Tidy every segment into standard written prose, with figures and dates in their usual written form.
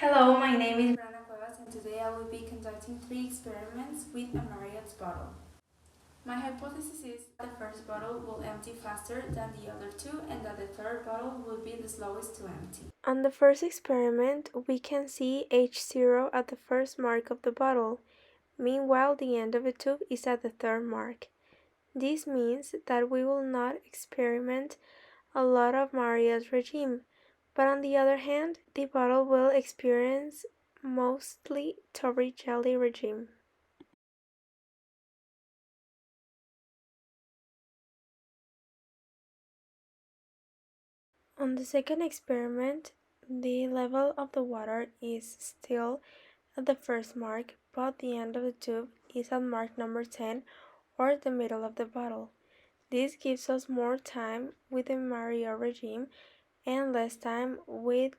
Hello, my name is Brana Cuevas and today I will be conducting 3 experiments with a Mariotte bottle. My hypothesis is that the first bottle will empty faster than the other two and that the third bottle will be the slowest to empty. On the first experiment, we can see H0 at the first mark of the bottle. Meanwhile, the end of the tube is at the third mark. This means that we will not experiment a lot of Maria's regime, but on the other hand, the bottle will experience mostly Torricelli regime. On the second experiment, the level of the water is still at the first mark, but the end of the tube is at mark number 10 or the middle of the bottle. This gives us more time with the Mariotte regime and less time with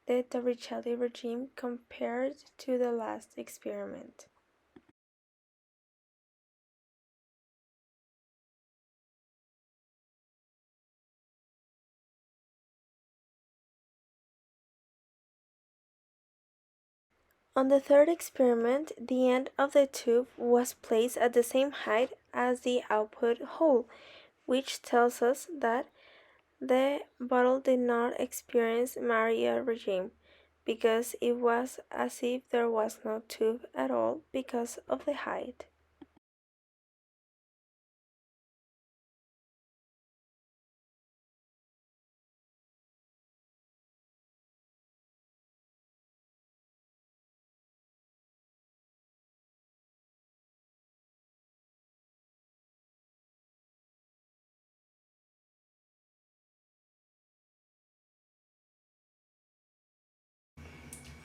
the Torricelli regime compared to the last experiment. On the third experiment, the end of the tube was placed at the same height as the output hole, which tells us that the bottle did not experience Mariotte regime because it was as if there was no tube at all because of the height.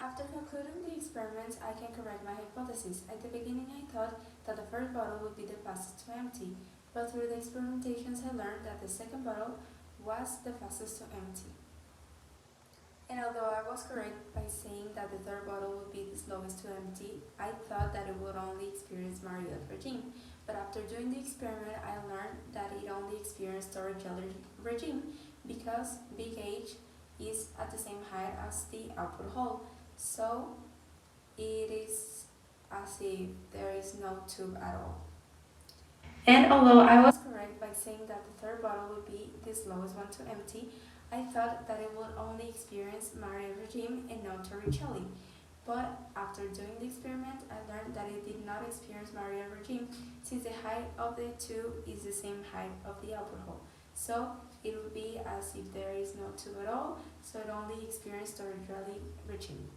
After concluding the experiments, I can correct my hypothesis. At the beginning I thought that the first bottle would be the fastest to empty, but through the experimentations I learned that the second bottle was the fastest to empty. And although I was correct by saying that the third bottle would be the slowest to empty, I thought that it would only experience Mariotte regime. But after doing the experiment, I learned that it only experienced Torricelli regime because big H is at the same height as the output hole. So it is as if there is no tube at all. And although I was correct by saying that the third bottle would be the slowest one to empty, I thought that it would only experience Mariotte regime and not Torricelli. But after doing the experiment, I learned that it did not experience Mariotte regime since the height of the tube is the same height of the output hole. So it would be as if there is no tube at all, so it only experienced Torricelli regime.